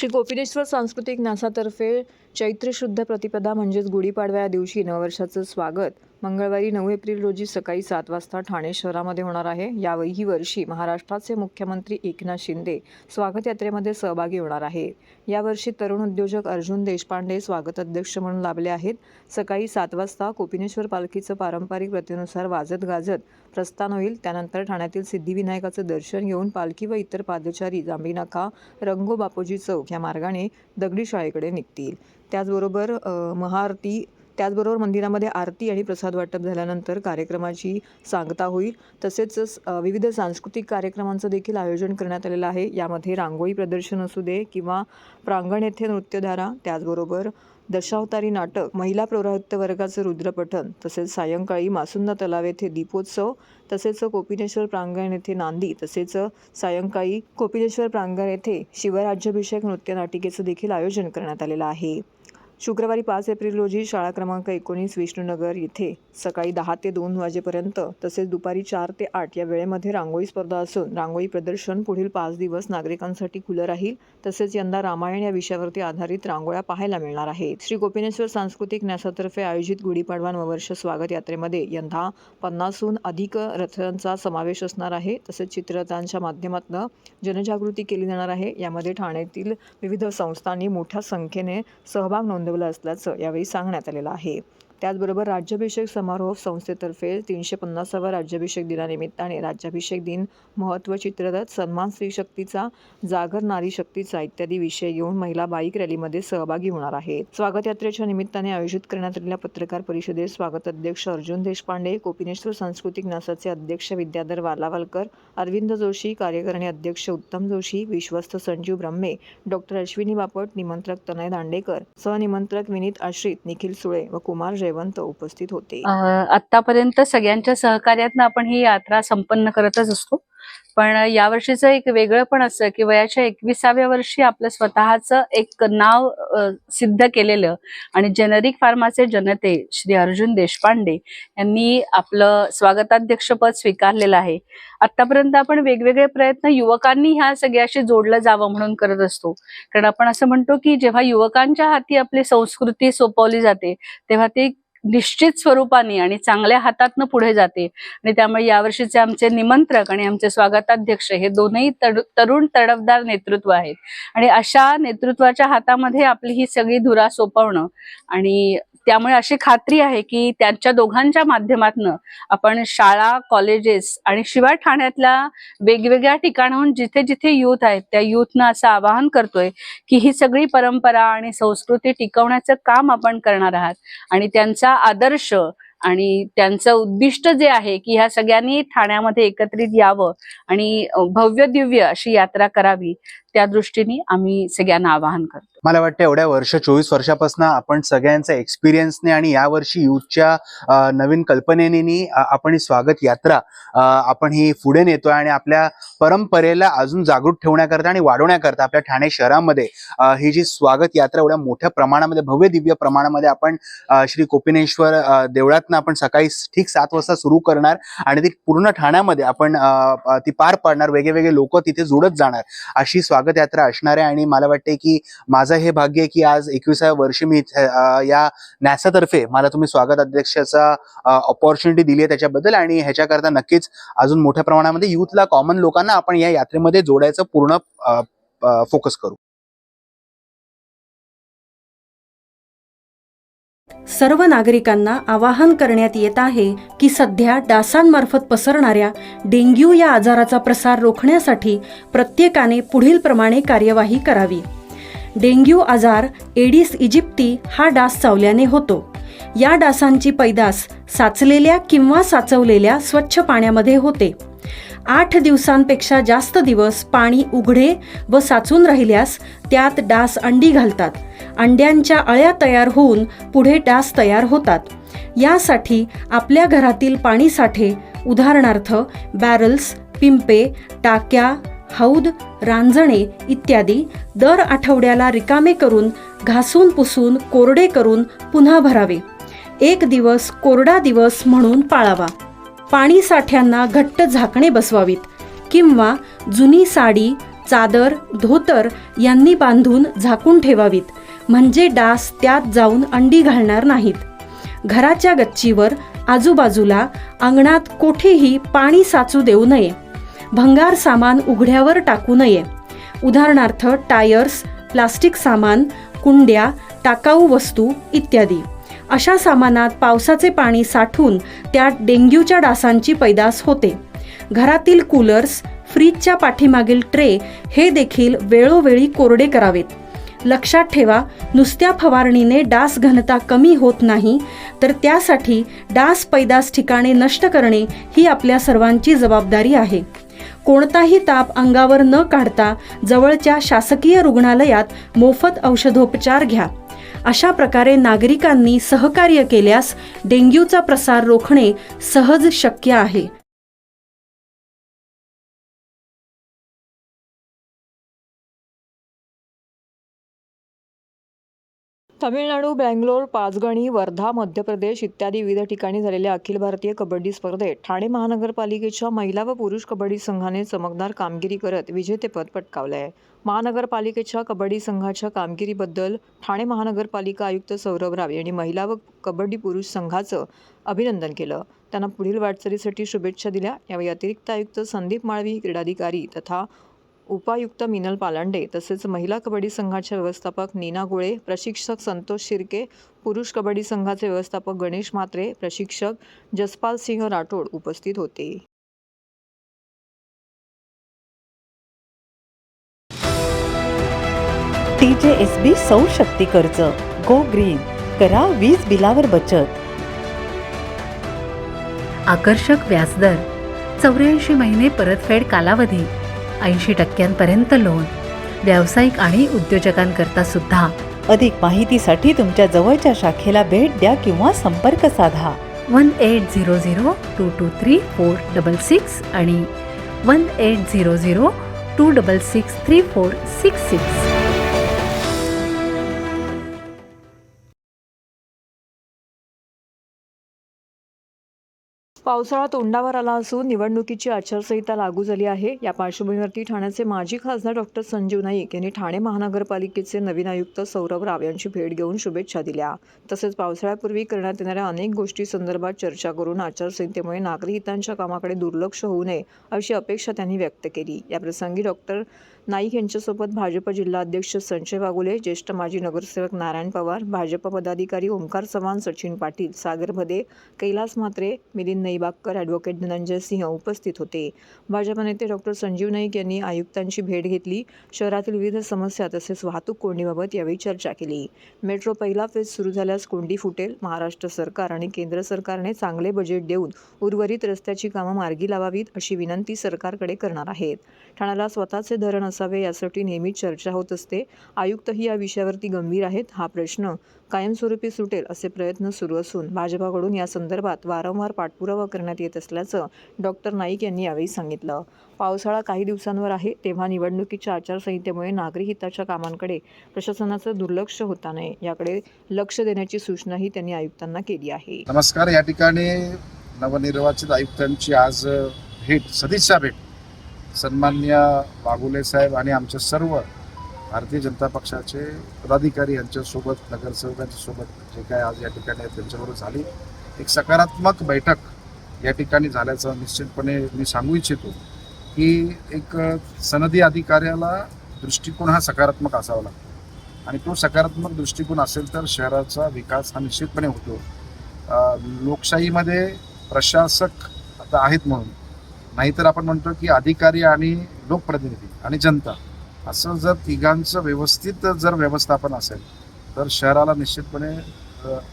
श्री गोपिनेश्वर सांस्कृतिक न्यासातर्फे चैत्र शुद्ध प्रतिपदा म्हणजेच गुढीपाडव्या या दिवशी नववर्षाचं स्वागत मंगळवारी 9 एप्रिल रोजी सकाळी 7 वाजता ठाणे शहरामध्ये होणार आहे। ही वर्षी महाराष्ट्राचे मुख्यमंत्री एकनाथ शिंदे स्वागत यात्रेमध्ये सहभागी होणार आहे। यावर्षी तरुण उद्योजक अर्जुन देशपांडे स्वागत अध्यक्ष म्हणून लाभले आहेत। सकाळी 7 वाजता गोपिनेश्वर पालखीचं पारंपरिक प्रथेनुसार वाजत गाजत प्रस्थान होईल। त्यानंतर ठाण्यातील सिद्धिविनायकाचं दर्शन घेऊन पालखी व इतर पादचारी जांभी नाका, रंगो बापूजी चौक या मार्गाने दगडी शाळेकडे निघतील। त्याचबरोबर मंदिरामध्ये आरती आणि प्रसाद वाटप झाल्यानंतर कार्यक्रमाची सांगता होईल। तसेच विविध सांस्कृतिक कार्यक्रमांचं देखील आयोजन करण्यात आलेलं आहे। यामध्ये रांगोळी प्रदर्शन असू दे किंवा प्रांगण येथे नृत्यधारा, त्याचबरोबर दशावतारी नाटक, महिला पौरोहित्य वर्गाचं रुद्रपठण, तसेच सायंकाळी मासुंदा तलाव येथे दीपोत्सव, तसेच कोपिनेश्वर प्रांगण येथे नांदी, तसेच सायंकाळी कोपिनेश्वर प्रांगण येथे शिवराज्याभिषेक नृत्य नाटिकेचं देखील आयोजन करण्यात आलेलं आहे। शुक्रवारी 5 एप्रिल रोजी शाळा क्रमांक 19 विष्णुनगर येथे सकाळी 10 ते 2 वाजेपर्यंत तसेच दुपारी 4 ते 8 या वेळेमध्ये रांगोळी स्पर्धा असून रांगोळी प्रदर्शन पुढील 5 दिवस नागरिकांसाठी खुलं राहील। तसेच यंदा रामायण या विषयावरती आधारित रांगोळ्या पाहायला मिळणार आहेत। श्री गोपिनेश्वर सांस्कृतिक न्यासातर्फे आयोजित गुढीपाडवा नववर्ष स्वागत यात्रेमध्ये यंदा 50हून अधिक रथांचा समावेश असणार आहे। तसेच चित्ररथांच्या माध्यमातून जनजागृती केली जाणार आहे। यामध्ये ठाण्यातील विविध संस्थांनी मोठ्या संख्येने सहभाग नोंदवला असल्याचं यावेळी सांगण्यात आलेलं आहे। त्याचबरोबर राज्याभिषेक समारोह संस्थेतर्फे 350व्या राज्याभिषेक दिनानिमित्ताने राज्याभिषेक दिन, महत्त्व, चित्ररथ, सन्मान स्त्री शक्तीचा, जागर नारी शक्तीचा इत्यादी विषय घेऊन महिला बाईक रॅलीमध्ये सहभागी होणार आहेत। स्वागत यात्रेच्या निमित्ताने आयोजित करण्यात आलेल्या पत्रकार परिषदेत स्वागत अध्यक्ष अर्जुन देशपांडे, कोपिनेश्वर सांस्कृतिक न्यासाचे अध्यक्ष विद्याधर वालावलकर, अरविंद जोशी, कार्यकारिणी अध्यक्ष उत्तम जोशी, विश्वस्त संजीव ब्रह्मे, डॉक्टर अश्विनी बापट, निमंत्रक तनय दांडेकर, सहनिमंत्रक विनीत आश्रित, निखिल सुळे व कुमार जयवंत उपस्थित होते। आतापर्यंत सगळ्यांच्या सहकार्यातून आपण ही यात्रा संपन्न करतच असतो, पण यावर्षीचं एक वेगळं पण असं की वयाच्या 21व्या वर्षी आपलं स्वतःचं एक नाव सिद्ध केलेलं आणि जेनेरिक फार्माचे जनते श्री अर्जुन देशपांडे यांनी आपलं स्वागताध्यक्षपद स्वीकारलेलं आहे। आतापर्यंत आपण वेगवेगळे प्रयत्न युवकांनी ह्या सगळ्याशी जोडलं जावं म्हणून करत असतो, कारण आपण असं म्हणतो की जेव्हा युवकांच्या हाती आपली संस्कृती सोपवली जाते तेव्हा ती निश्चित स्वरूपाने आणि चांगल्या हातातनं पुढे जाते। आणि त्यामुळे यावर्षीचे आमचे निमंत्रक आणि आमचे स्वागताध्यक्ष हे दोनही तरुण तडफदार नेतृत्व आहेत आणि अशा नेतृत्वाच्या हातामध्ये आपली ही सगळी धुरा सोपवणं आणि त्यामुळे अशी खात्री आहे की त्यांच्या दोघांच्या माध्यमातून आपण शाळा, कॉलेजेस आणि शिवाय ठाण्यातल्या वेगवेगळ्या ठिकाणाहून जिथे जिथे युथ आहेत त्या युथनं असं आवाहन करतोय की ही सगळी परंपरा आणि संस्कृती टिकवण्याचं काम आपण करणार आहात आणि त्यांचा आदर्श आणि त्यांचं उद्दिष्ट जे आहे की ह्या सगळ्यांनी ठाण्यामध्ये एकत्रित यावं आणि भव्य दिव्य अशी यात्रा करावी, त्या दृष्टीने आम्ही सगळ्यांना आवाहन करतो। मला वाटतं एवढ्या 24 वर्षापासून आपण सगळ्यांचा एक्सपिरियन्सने आणि यावर्षी युथच्या नवीन कल्पनेने आपण ही स्वागत यात्रा आपण ही पुढे नेतोय आणि आपल्या परंपरेला अजून जागृत ठेवण्याकरता आणि वाढवण्याकरता आपल्या ठाणे शहरामध्ये ही जी स्वागत यात्रा एवढ्या मोठ्या प्रमाणामध्ये भव्य दिव्य प्रमाणामध्ये आपण श्री कोपिनेश्वर देवळातनं आपण सकाळी ठीक 7 वाजता सुरू करणार आणि ती पूर्ण ठाण्यामध्ये आपण ती पार पाडणार। वेगवेगळे लोक तिथे जोडत जाणार अशी स्वागत यात्रा असणार आहे आणि मला वाटते की माझं हे भाग्य आहे की आज 21व्या वर्षी मी या न्यासातर्फे मला तुम्ही स्वागत अध्यक्षाचा ऑपॉर्च्युनिटी दिली आहे त्याच्याबद्दल आणि ह्याच्याकरता नक्कीच अजून मोठ्या प्रमाणामध्ये युथला, कॉमन लोकांना आपण या यात्रेमध्ये जोडायचं पूर्ण फोकस करू। सर्व नागरिकांना आवाहन करण्यात येत आहे की सध्या डासांमार्फत पसरणाऱ्या डेंग्यू या आजाराचा प्रसार रोखण्यासाठी प्रत्येकाने पुढील प्रमाणे कार्यवाही करावी। डेंग्यू आजार एडिस इजिप्ती हा डास चावल्याने होतो। या डासांची पैदास साचलेल्या किंवा साचवलेल्या स्वच्छ पाण्यामध्ये होते। 8 दिवसांपेक्षा जास्त दिवस पाणी उघडे व साचून राहिल्यास त्यात डास अंडी घालतात। अंड्यांच्या अळ्या तयार होऊन पुढे डास तयार होतात। यासाठी आपल्या घरातील पाणीसाठे उदाहरणार्थ बॅरल्स, पिंपे, टाक्या, हौद, रांजणे इत्यादी दर आठवड्याला रिकामे करून घासून पुसून कोरडे करून पुन्हा भरावे। 1 दिवस कोरडा दिवस म्हणून पाळावा। पाणी साठ्यांना घट्ट झाकणे बसवावीत किंवा जुनी साडी, चादर, धोतर यांनी बांधून झाकून ठेवावीत, म्हणजे डास त्यात जाऊन अंडी घालणार नाहीत. घराच्या गच्चीवर, आजूबाजूला, अंगणात कोठेही पाणी साचू देऊ नये. भंगार सामान उघड्यावर टाकू नये. उदाहरणार्थ टायर्स, प्लास्टिक सामान, कुंड्या, टाकाऊ वस्तू इत्यादी. अशा सामानात पावसाचे पाणी साठून त्यात डेंग्यूच्या डासांची पैदास होते. घरातील कूलर्स, फ्रीजच्या पाठीमागील ट्रे हे देखील वेळोवेळी कोरडे करावेत. लक्षात ठेवा, नुसत्या फवारणीने डास घनता कमी होत नाही, तर त्यासाठी डास पैदास ठिकाणे नष्ट करणे ही आपल्या सर्वांची जबाबदारी आहे. कोणताही ताप अंगावर न काढता जवळच्या शासकीय रुग्णालयात मोफत औषधोपचार घ्या. अशा प्रकारे नागरिकांनी सहकार्य केल्यास डेंग्यूचा प्रसार रोखणे सहज शक्य आहे. तमिळनाडू, बँगलोर, पाचगणी, वर्धा, मध्य प्रदेश इत्यादी विविध ठिकाणी झालेल्या अखिल भारतीय कबड्डी स्पर्धेत ठाणे महानगरपालिकेच्या महिला व पुरुष कबड्डी संघाने चमकदार कामगिरी करत विजेतेपद पटकावले आहे. महानगरपालिकेच्या कबड्डी संघाच्या कामगिरीबद्दल ठाणे महानगरपालिका आयुक्त सौरभ राव यांनी महिला व कबड्डी पुरुष संघाचं अभिनंदन केलं. त्यांना पुढील वाटचालीसाठी शुभेच्छा दिल्या. यावेळी अतिरिक्त आयुक्त संदीप माळवी, क्रीडाधिकारी तथा उपायुक्त मिनल पालांडे तसेच महिला कबड्डी संघाच्या व्यवस्थापक नीना गोळे, प्रशिक्षक संतोष शिर्के, पुरुष कबड्डी संघाचे व्यवस्थापक गणेश म्हात्रे, प्रशिक्षक जसपाल सिंह राठोड उपस्थित होते. TJSB सौर शक्ती कर्ज, गो ग्रीन, करा वीज बिलावर बचत. आकर्षक व्याजदर, 84 महिने परतफेड कालावधी, 80% लोन, व्यावसायिक आणि उद्योजकांकरता सुद्धा. अधिक माहितीसाठी तुमच्या जवळच्या शाखेला भेट द्या किंवा संपर्क साधा. 1800-223-466 आणि 1800-266-3466. पावसाळा तोंडावर आला असून निवडणुकीची आचारसंहिता लागू झाली आहे. या पार्श्वभूमीवरती ठाण्याचे माजी खासदार डॉक्टर संजीव नाईक यांनी ठाणे महानगरपालिकेचे नवीन आयुक्त सौरभ राव यांची भेट घेऊन शुभेच्छा दिल्या. तसेच पावसाळ्यापूर्वी करण्यात येणाऱ्या अनेक गोष्टी संदर्भात चर्चा करून आचारसंहितेमुळे नागरी हितांच्या कामाकडे दुर्लक्ष होऊ नये अशी अपेक्षा त्यांनी व्यक्त केली. याप्रसंगी डॉक्टर नाईक यांच्यासोबत भाजप जिल्हाध्यक्ष संजय वागुले, ज्येष्ठ माजी नगरसेवक नारायण पवार, भाजप पदाधिकारी ओमकार चव्हाण, सचिन पाटील, सागर भदे, कैलास म्हात्रे, मिलिंद नईबागकर, ॲडव्होकेट धनंजय सिंह उपस्थित होते. भाजप नेते डॉक्टर संजीव नाईक यांनी आयुक्तांची भेट घेतली. शहरातील विविध समस्या तसेच वाहतूक कोंडीबाबत यावेळी चर्चा केली. मेट्रो पहिला फेज सुरू झाल्यास कोंडी फुटेल. महाराष्ट्र सरकार आणि केंद्र सरकारने चांगले बजेट देऊन उर्वरित रस्त्याची कामं मार्गी लावावीत अशी विनंती सरकारकडे करणार आहेत. ठाण्याला स्वतःचे धरण असावे यासाठी नेहमीच चर्चा होत असते. आयुक्तही या विषयावरती गंभीर आहेत. हा प्रश्न कायमस्वरूपी सुटेल असे प्रयत्न सुरू असून भाजपाकडून या संदर्भात वारंवार पाठपुरावा करण्यात येत असल्याचं डॉक्टर नाईक यांनी यावेळी सांगितलं. पावसाळा काही दिवसांवर आहे, तेव्हा निवडणुकीच्या आचारसंहितेमुळे नागरी हिताच्या कामांकडे प्रशासनाचं दुर्लक्ष होता नये याकडे लक्ष देण्याची सूचनाही त्यांनी आयुक्तांना केली आहे. नमस्कार. या ठिकाणी नवनिर्वाचित आयुक्तांची आज भेट, सदिच्छा भेट सन्माननीय वाघुले साहेब आणि आमचे सर्व भारतीय जनता पक्षाचे पदाधिकारी यांच्यासोबत, नगरसेवकांच्यासोबत जे काय आज या ठिकाणी त्यांच्याबरोबर झाली, एक सकारात्मक बैठक या ठिकाणी झाल्याचं निश्चितपणे मी सांगू इच्छितो की एक सनदी अधिकाऱ्याला दृष्टिकोन हा सकारात्मक असावा लागतो आणि तो सकारात्मक दृष्टिकोन असेल तर शहराचा विकास हा निश्चितपणे होतो. लोकशाहीमध्ये प्रशासक आता आहेत म्हणून, नाहीतर आपण म्हणतो की अधिकारी आणि लोकप्रतिनिधी आणि जनता असं जर तिघांचं व्यवस्थित जर व्यवस्थापन असेल तर शहराला निश्चितपणे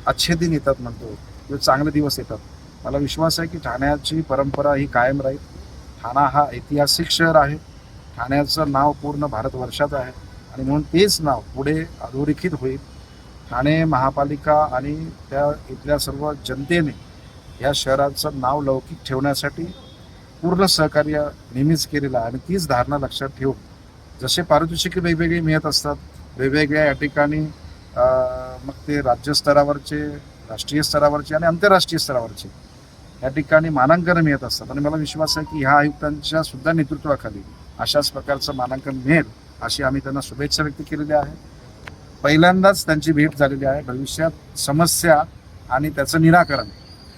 अच्छे दिन येतात म्हणतो किंवा चांगले दिवस येतात. मला विश्वास आहे की ठाण्याची परंपरा ही कायम राहील. ठाणा हा ऐतिहासिक शहर आहे. ठाण्याचं नाव पूर्ण भारतवर्षात आहे आणि म्हणून तेच नाव पुढे अधोरेखित होईल. ठाणे महापालिका आणि त्या इथल्या सर्व जनतेने या शहराचं नाव लौकिक ठेवण्यासाठी पूर्ण सहकार्य नेहमीच केलेलं आहे आणि तीच धारणा लक्षात ठेवून जसे पारितोषिके वेगवेगळे मिळत असतात वेगवेगळ्या या ठिकाणी मग ते राज्यस्तरावरचे, राष्ट्रीय स्तरावरचे आणि आंतरराष्ट्रीय स्तरावरचे या ठिकाणी मानांकन मिळत असतात आणि मला विश्वास आहे की ह्या आयुक्तांच्या सुद्धा नेतृत्वाखाली अशाच प्रकारचं मानांकन मिळेल अशी आम्ही त्यांना शुभेच्छा व्यक्त केलेल्या आहे. पहिल्यांदाच त्यांची भेट झालेली आहे. भविष्यात समस्या आणि त्याचं निराकरण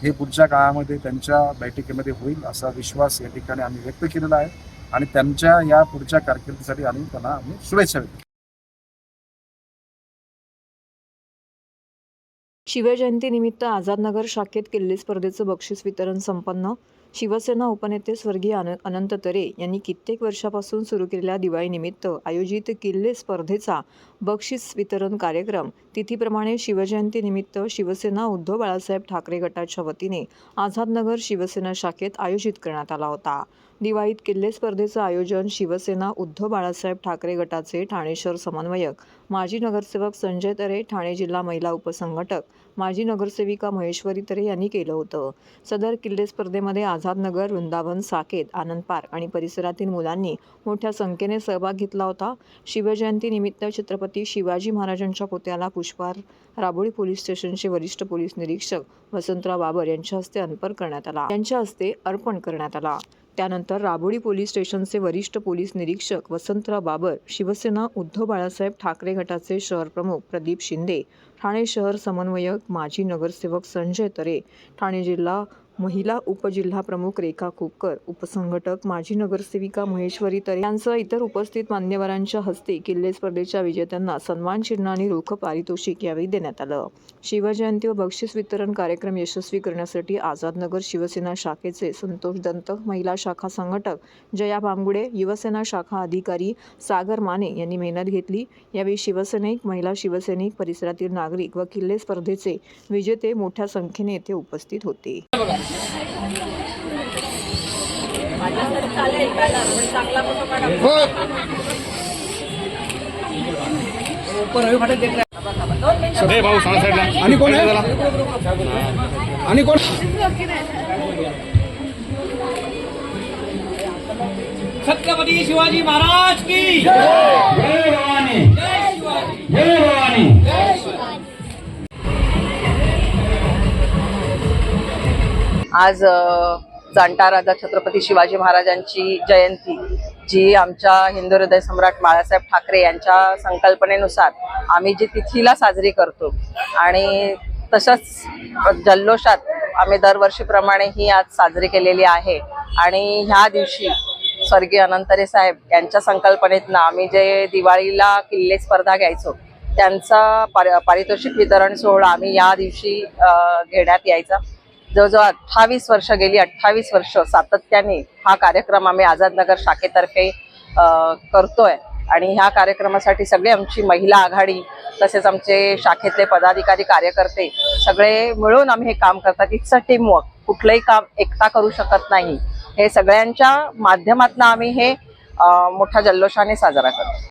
हे पुढच्या काळामध्ये त्यांच्या बैठकीमध्ये होईल असा विश्वास या ठिकाणी आम्ही व्यक्त केलेला आहे आणि त्यांच्या या पुढच्या कारकिर्दीसाठी त्यांना शुभेच्छा व्यक्त. शिवजयंतीनिमित्त आझादनगर शाखेत किल्ले स्पर्धेचं बक्षीस वितरण संपन्न. शिवसेना उपनेते स्वर्गीय अनंत तरे यांनी कित्येक वर्षापासून सुरू केलेल्या दिवाळीनिमित्त आयोजित किल्ले स्पर्धेचा बक्षीस वितरण कार्यक्रम तिथीप्रमाणे शिवजयंतीनिमित्त शिवसेना उद्धव बाळासाहेब ठाकरे गटाच्या वतीने आझादनगर शिवसेना शाखेत आयोजित करण्यात आला होता. दिवाळीत किल्ले स्पर्धेचं आयोजन शिवसेना उद्धव बाळासाहेब ठाकरे गटाचे ठाणे शहर समन्वयक माजी नगरसेवक संजय तरे, ठाणे जिल्हा महिला उपसंघटक माजी नगरसेविका महेश्वरी तरे यांनी केलं होतं. सदर किल्ले स्पर्धेमध्ये आझादनगर, वृंदावन, साकेत, आनंद पार्क आणि परिसरातील मुलांनी मोठ्या संख्येने सहभाग घेतला होता. शिवजयंतीनिमित्त छत्रपती शिवाजी महाराजांच्या पुतळ्याला पुष्पहार राबोळी पोलीस स्टेशनचे वरिष्ठ पोलीस निरीक्षक वसंतराव बाबर यांच्या हस्ते अर्पण करण्यात आला. त्यानंतर राबोळी पोलीस स्टेशनचे वरिष्ठ पोलीस निरीक्षक वसंतराव बाबर, शिवसेना उद्धव बाळासाहेब ठाकरे गटाचे शहर प्रमुख प्रदीप शिंदे, ठाणे शहर समन्वयक माजी नगरसेवक संजय तरे, ठाणे जिल्हा महिला उपजिल्हा प्रमुख रेखा कुक्कर, उपसंघटक माजी नगरसेविका महेश्वरी तरे यांसह इतर उपस्थित मान्यवरांच्या हस्ते किल्ले स्पर्धेच्या विजेत्यांना सन्मान चिन्ह आणि रोख पारितोषिक यावेळी देण्यात आलं. शिवजयंती व बक्षीस वितरण कार्यक्रम यशस्वी करण्यासाठी आझादनगर शिवसेना शाखेचे संतोष दंत, महिला शाखा संघटक जया बांगुडे, युवसेना शाखा अधिकारी सागर माने यांनी मेहनत घेतली. यावेळी शिवसैनिक, महिला शिवसैनिक, परिसरातील नागरिक व किल्ले स्पर्धेचे विजेते मोठ्या संख्येने येथे उपस्थित होते. छत्रपती शिवाजी महाराज की जय भवानी, जय शिवाजी, जय भवानी, जय शिवाजी. आज जाणता राजा छत्रपती शिवाजी महाराजांची जयंती जी आमच्या हिंदू हृदय सम्राट बाळासाहेब ठाकरे यांच्या संकल्पनेनुसार आम्ही जी तिथीला साजरी करतो आणि तसंच जल्लोषात आम्ही दरवर्षीप्रमाणे ही आज साजरी केलेली आहे. आणि ह्या दिवशी स्वर्गीय अनंत तरे साहेब यांच्या संकल्पनेतनं आम्ही जे दिवाळीला किल्ले स्पर्धा घ्यायचो त्यांचा पारितोषिक वितरण सोहळा आम्ही या दिवशी घेण्यात यायचा. जवळजवळ 28 वर्ष सातत्याने हा कार्यक्रम आम्ही आझादनगर शाखेतर्फे करतोय आणि ह्या कार्यक्रमासाठी सगळे आमची महिला आघाडी तसेच आमचे शाखेतले पदाधिकारी कार्यकर्ते सगळे मिळून आम्ही हे काम करतात. It's a teamwork. कुठलंही काम एकटा करू शकत नाही. हे सगळ्यांच्या माध्यमातून आम्ही हे मोठ्या जल्लोषाने साजरा करतो.